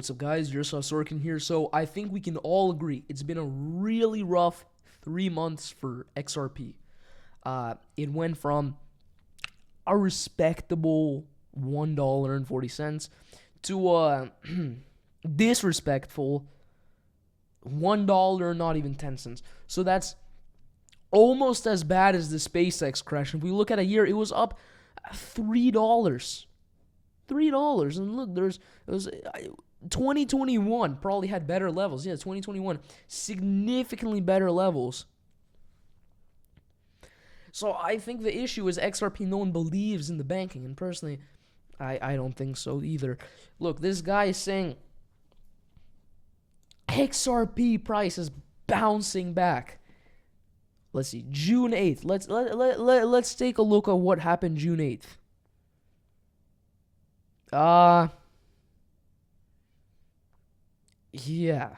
what's up, guys? Yaroslav Sorkin here. So I think we can all agree it's been a really rough 3 months for XRP. It went from a respectable $1.40 to a disrespectful $1, not even 10 cents. So that's almost as bad as the SpaceX crash. If we look at a year, it was up $3. $3, and look, it was 2021 probably had better levels. Yeah, 2021 significantly better levels. So I think the issue is XRP. No one believes in the banking, and personally, I don't think so either. Look, this guy is saying XRP price is bouncing back. Let's see, June 8th. Let's take a look at what happened June 8th. Yeah.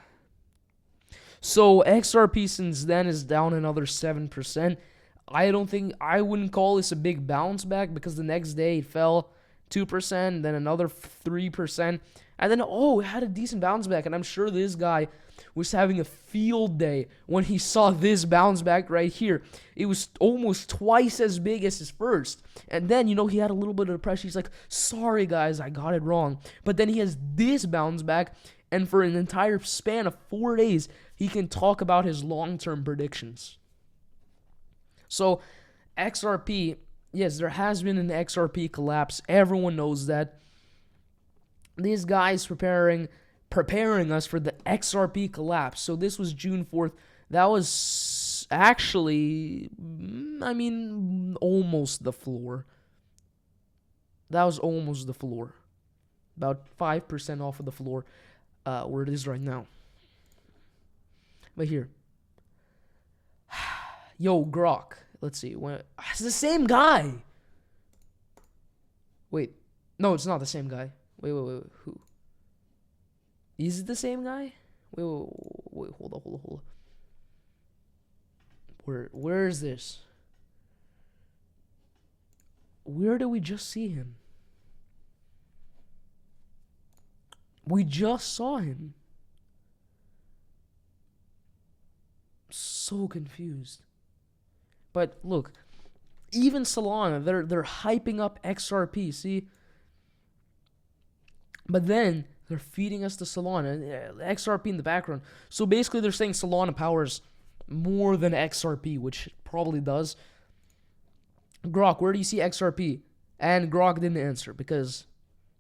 So XRP since then is down another 7%. I wouldn't call this a big bounce back because the next day it fell 2%, then another 3%, and then it had a decent bounce back. And I'm sure this guy was having a field day when he saw this bounce back right here. It was almost twice as big as his first. And then, he had a little bit of depression. He's like, sorry guys, I got it wrong. But then he has this bounce back, and for an entire span of 4 days, he can talk about his long-term predictions. So, XRP, yes, there has been an XRP collapse. Everyone knows that. These guys preparing us for the XRP collapse. So this was June 4th. That was actually, almost the floor. That was almost the floor. About 5% off of the floor, where it is right now. But here. Yo, Grok. Let's see. It's the same guy. Wait. No, it's not the same guy. Wait. Who? Is it the same guy? Wait. Hold on. Where is this? Where did we just see him? We just saw him. So confused. But look, even Solana, they're hyping up XRP, see? But then they're feeding us the Solana, XRP in the background. So basically they're saying Solana powers more than XRP, which it probably does. Grok, where do you see XRP? And Grok didn't answer because,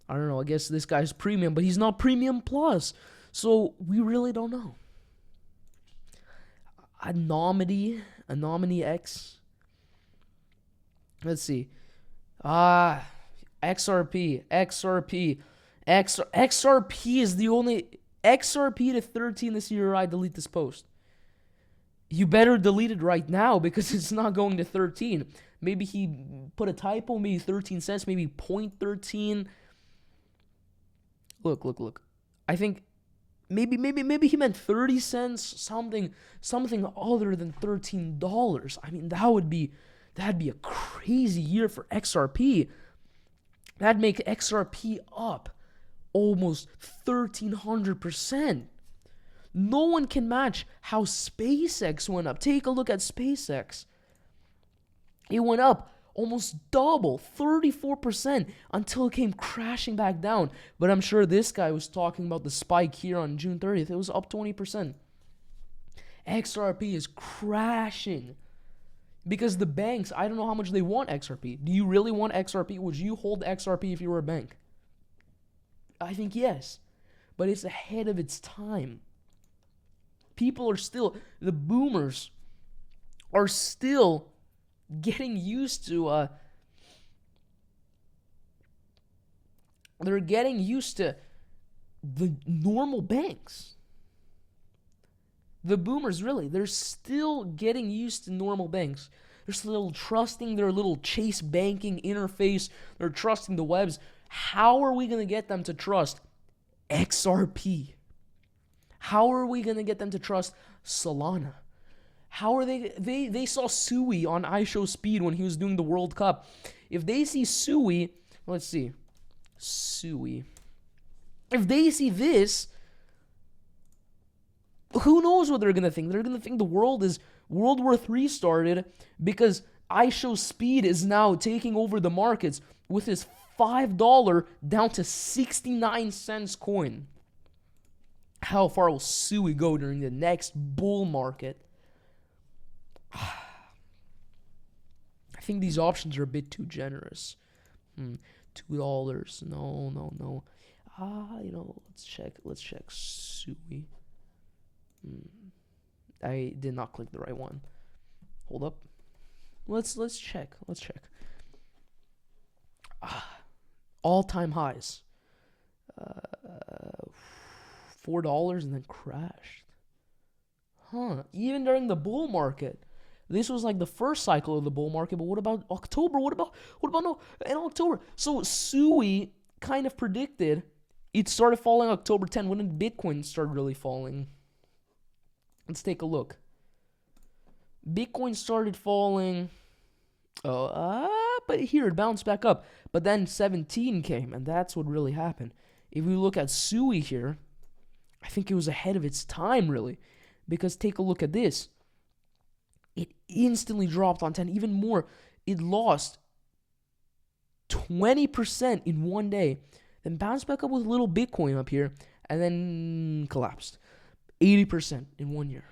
I don't know, I guess this guy's premium, but he's not premium plus. So we really don't know. Anomaly X. Let's see. XRP is the only XRP to 13 this year. I delete this post. You better delete it right now because it's not going to 13. Maybe he put a typo, maybe 13 cents, maybe 0.13. Look. I think maybe he meant 30 cents, something other than $13. I mean, that'd be a crazy year for XRP. That'd make XRP up almost 1,300%. No one can match how SpaceX went up. Take a look at SpaceX. It went up almost double, 34%, until it came crashing back down. But I'm sure this guy was talking about the spike here on June 30th. It was up 20%. XRP is crashing because the banks, I don't know how much they want XRP. Do you really want XRP? Would you hold XRP if you were a bank? I think yes, but it's ahead of its time. The boomers are still getting used to they're getting used to the normal banks. The boomers, really, they're still getting used to normal banks. They're still trusting their little Chase banking interface. They're trusting the webs. How are we going to get them to trust XRP? How are we going to get them to trust Solana? How are they saw Sui on iShowSpeed when he was doing the World Cup. If they see Sui, let's see. Sui. If they see this, who knows what they're gonna think? They're gonna think the world War III started because IShowSpeed is now taking over the markets with his $5 down to 69 cents coin. How far will Sui go during the next bull market? I think these options are a bit too generous. $2. No. Let's check Sui. I did not click the right one. Hold up. Let's check. All-time highs. $4 and then crashed. Even during the bull market. This was like the first cycle of the bull market, but what about October? What about no in October? So Sui kind of predicted it started falling October 10. When did Bitcoin start really falling? Let's take a look. Bitcoin started falling. But here it bounced back up. But then 17 came, and that's what really happened. If we look at Sui here, I think it was ahead of its time, really. Because take a look at this. It instantly dropped on 10, even more. It lost 20% in one day. Then bounced back up with a little Bitcoin up here, and then collapsed. 80% in 1 year.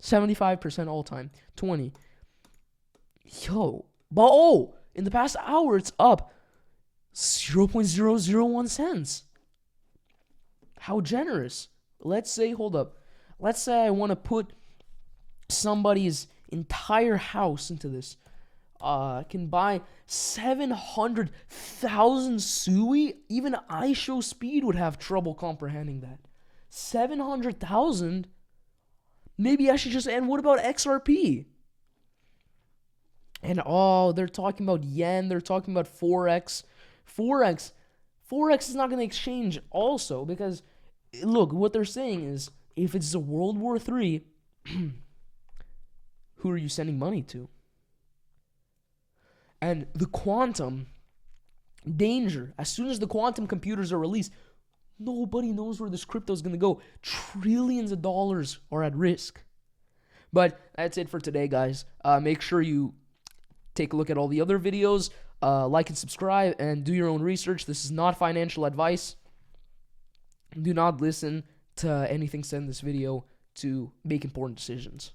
75% all time. 20. But in the past hour, it's up 0.001 cents. How generous. Let's say I want to put somebody's entire house into this. I can buy 700,000 Sui. Even IShowSpeed would have trouble comprehending that. 700,000? Maybe I should just... And what about XRP? And they're talking about yen. They're talking about Forex. Forex is not going to exchange also because, look, what they're saying is if it's a World War III, who are you sending money to? And the quantum danger, as soon as the quantum computers are released, nobody knows where this crypto is going to go. Trillions of dollars are at risk. But that's it for today, guys. Make sure you take a look at all the other videos, like and subscribe, and do your own research. This is not financial advice. Do not listen to anything said in this video to make important decisions.